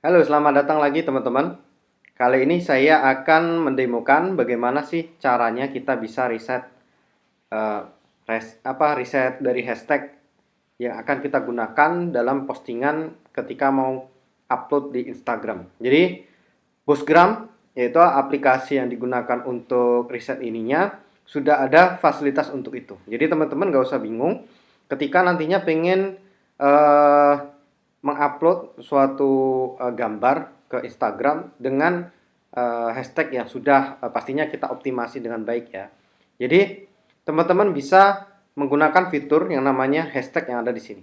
Halo, selamat datang lagi teman-teman. Kali ini saya akan mendemokan bagaimana sih caranya kita bisa riset eh, riset dari hashtag yang akan kita gunakan dalam postingan ketika mau upload di Instagram. Jadi, Postgram yaitu aplikasi yang digunakan untuk riset ininya sudah ada fasilitas untuk itu. Jadi teman-teman nggak usah bingung ketika nantinya pengen eh, mengupload suatu gambar ke Instagram dengan hashtag yang sudah pastinya kita optimasi dengan baik ya. Jadi teman-teman bisa menggunakan fitur yang namanya hashtag yang ada di sini.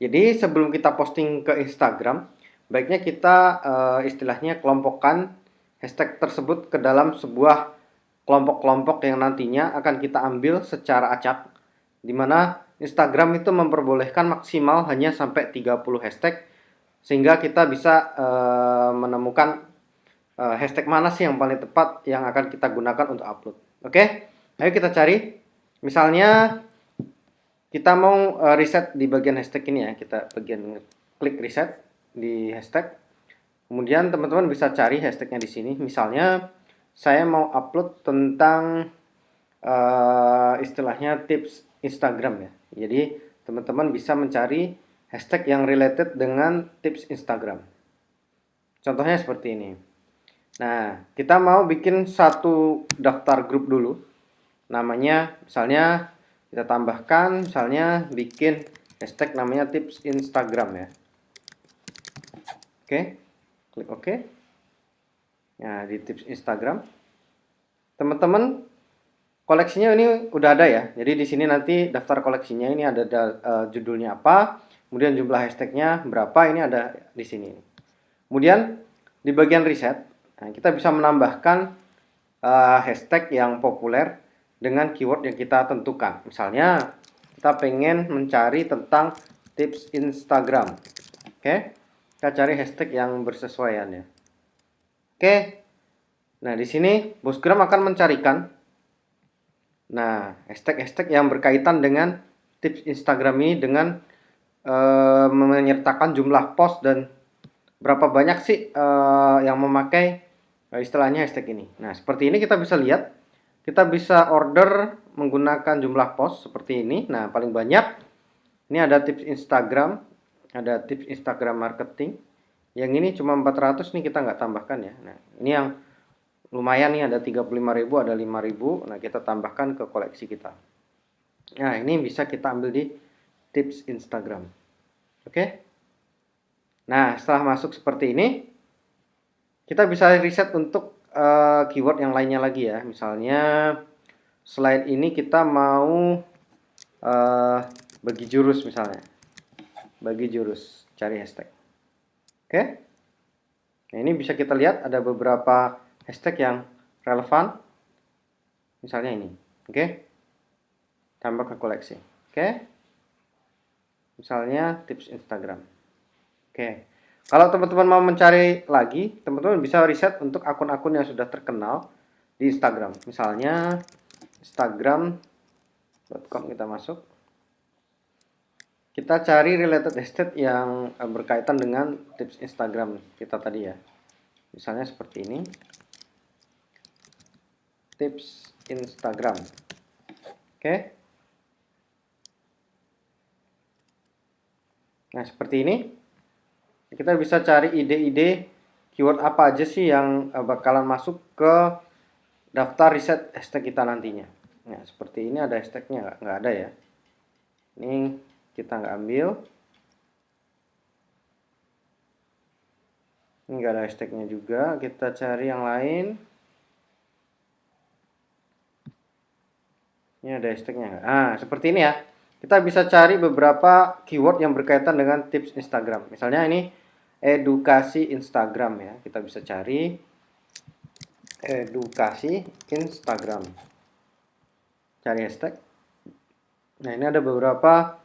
Jadi sebelum kita posting ke Instagram, baiknya kita istilahnya kelompokkan hashtag tersebut ke dalam sebuah kelompok-kelompok yang nantinya akan kita ambil secara acak, di mana Instagram itu memperbolehkan maksimal hanya sampai 30 hashtag, sehingga kita bisa menemukan hashtag mana sih yang paling tepat yang akan kita gunakan untuk upload. Oke, ayo kita cari. Misalnya kita mau riset di bagian hashtag ini ya, kita bagian klik riset di hashtag. Kemudian teman-teman bisa cari hashtagnya di sini. Misalnya saya mau upload tentang istilahnya tips Instagram ya. Jadi teman-teman bisa mencari hashtag yang related dengan tips Instagram. Contohnya seperti ini. Nah, kita mau bikin satu daftar grup dulu. Namanya misalnya kita tambahkan misalnya bikin hashtag namanya tips Instagram ya. Oke, klik OK. Nah, di tips Instagram, teman-teman koleksinya ini udah ada ya. Jadi di sini nanti daftar koleksinya ini ada judulnya apa, kemudian jumlah hashtagnya berapa, ini ada di sini. Kemudian di bagian riset, nah, kita bisa menambahkan hashtag yang populer dengan keyword yang kita tentukan. Misalnya kita pengen mencari tentang tips Instagram. Oke, kita cari hashtag yang bersesuaian ya. Oke, nah di sini Bosgram akan mencarikan hashtag-hashtag yang berkaitan dengan tips Instagram ini dengan menyertakan jumlah post dan berapa banyak sih yang memakai istilahnya hashtag ini. Nah, seperti ini kita bisa lihat, kita bisa order menggunakan jumlah post seperti ini. Nah, paling banyak ini ada tips Instagram, ada tips Instagram marketing. Yang ini cuma 400 nih, kita nggak tambahkan ya. Nah, ini yang lumayan nih, ada 35.000, ada 5.000. Nah, kita tambahkan ke koleksi kita. Nah, ini bisa kita ambil di tips Instagram. Oke. Nah, setelah masuk seperti ini, kita bisa riset untuk keyword yang lainnya lagi ya. Misalnya selain ini kita mau bagi jurus misalnya. Bagi jurus, cari hashtag. Oke. Nah, ini bisa kita lihat ada beberapa hashtag yang relevan. Misalnya ini. Oke. Tambah ke koleksi. Oke. Misalnya tips Instagram. Oke. Kalau teman-teman mau mencari lagi, teman-teman bisa riset untuk akun-akun yang sudah terkenal di Instagram. Misalnya instagram.com, kita masuk. Kita cari related hashtag yang berkaitan dengan tips Instagram kita tadi ya. Misalnya seperti ini. Tips Instagram. Oke. Nah, seperti ini. Kita bisa cari ide-ide keyword apa aja sih yang bakalan masuk ke daftar riset hashtag kita nantinya. Nah, seperti ini ada hashtagnya nggak ada ya. Ini kita nggak ambil. Ini nggak ada hashtagnya juga. Kita cari yang lain. Ini ada hashtagnya nggak? Ah, seperti ini ya. Kita bisa cari beberapa keyword yang berkaitan dengan tips Instagram. Misalnya ini edukasi Instagram ya. Kita bisa cari edukasi Instagram. Cari hashtag. Nah, ini ada beberapa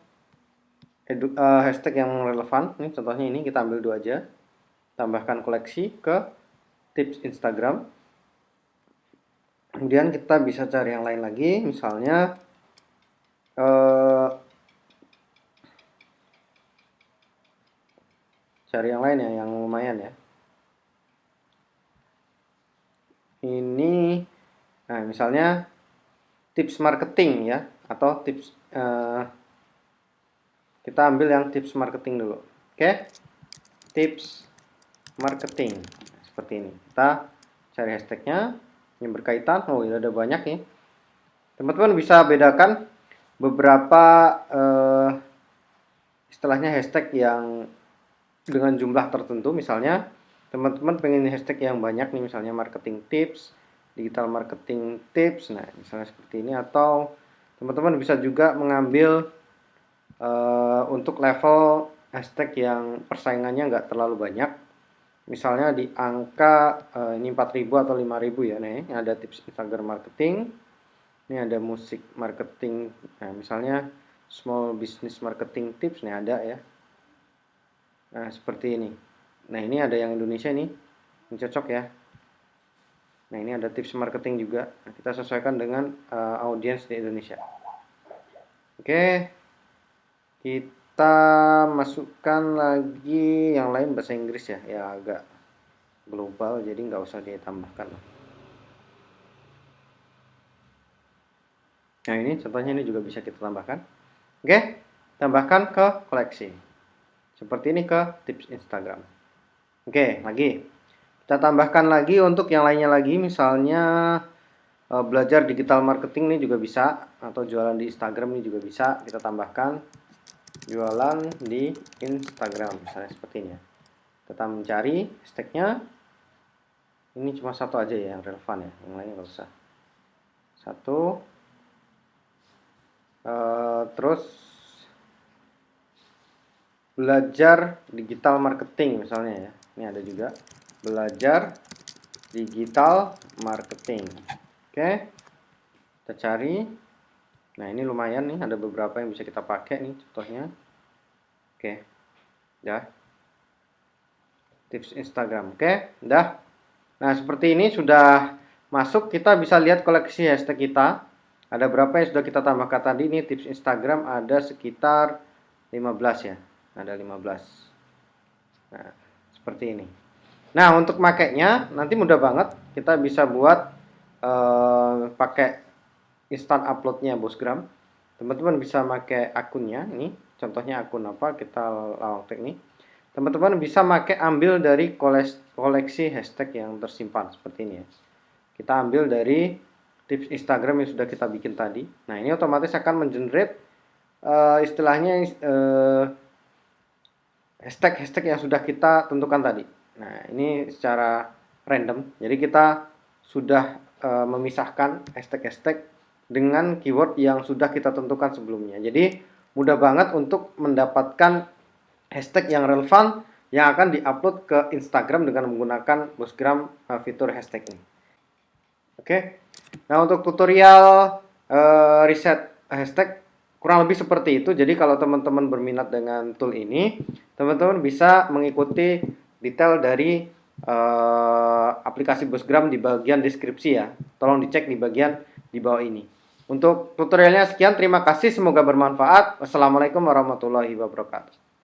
hashtag yang relevan. Ini contohnya ini, kita ambil 2 aja. Tambahkan koleksi ke tips Instagram. Kemudian kita bisa cari yang lain lagi. Misalnya cari yang lain ya, yang lumayan ya. Ini, nah misalnya tips marketing ya, atau tips kita ambil yang tips marketing dulu. Oke, tips marketing seperti ini. Kita cari hashtagnya yang berkaitan. Oh, ini ada banyak nih. Teman-teman bisa bedakan beberapa istilahnya hashtag yang dengan jumlah tertentu. Misalnya teman-teman pengen hashtag yang banyak nih, misalnya marketing tips, digital marketing tips, nah misalnya seperti ini. Atau teman-teman bisa juga mengambil untuk level hashtag yang persaingannya nggak terlalu banyak, misalnya di angka ini 4.000 atau 5.000 ya. Nih ada tips Instagram marketing, ini ada musik marketing, nah misalnya small business marketing tips, nih ada ya. Nah seperti ini. Nah ini ada yang Indonesia nih, ini cocok ya. Nah ini ada tips marketing juga, nah, kita sesuaikan dengan audiens di Indonesia. Oke, kita masukkan lagi yang lain bahasa Inggris ya, ya agak global jadi nggak usah ditambahkan. Nah ini contohnya, ini juga bisa kita tambahkan. Oke, tambahkan ke koleksi. Seperti ini ke tips Instagram. Oke, lagi kita tambahkan lagi untuk yang lainnya lagi, misalnya belajar digital marketing ini juga bisa, atau jualan di Instagram ini juga bisa kita tambahkan. Jualan di Instagram misalnya seperti ini ya. Kita mencari hashtagnya, ini cuma satu aja ya yang relevan ya, yang lainnya nggak usah. Satu, terus belajar digital marketing misalnya ya, ini ada juga belajar digital marketing. Oke, kita cari. Nah ini lumayan nih, ada beberapa yang bisa kita pakai nih contohnya. Oke, udah tips Instagram. Oke, udah. Nah seperti ini sudah masuk. Kita bisa lihat koleksi hashtag kita ada berapa yang sudah kita tambahkan tadi. Ini tips Instagram ada sekitar 15 ya, ada 15. Nah seperti ini. Nah untuk makainya nanti mudah banget, kita bisa buat pakai instant uploadnya Bosgram. Teman-teman bisa pakai akunnya, ini contohnya akun apa, kita lawang teknik. Teman-teman bisa pakai ambil dari koleksi hashtag yang tersimpan seperti ini ya. Kita ambil dari tips Instagram yang sudah kita bikin tadi. Nah ini otomatis akan mengenerate istilahnya hashtag-hashtag yang sudah kita tentukan tadi. Nah ini secara random, jadi kita sudah memisahkan hashtag-hashtag dengan keyword yang sudah kita tentukan sebelumnya. Jadi mudah banget untuk mendapatkan hashtag yang relevan yang akan diupload ke Instagram dengan menggunakan Bosgram fitur hashtag ini. Oke, nah untuk tutorial riset hashtag kurang lebih seperti itu. Jadi kalau teman-teman berminat dengan tool ini, teman-teman bisa mengikuti detail dari aplikasi Bosgram di bagian deskripsi ya. Tolong dicek di bagian di bawah ini. Untuk tutorialnya sekian, terima kasih, semoga bermanfaat. Wassalamualaikum warahmatullahi wabarakatuh.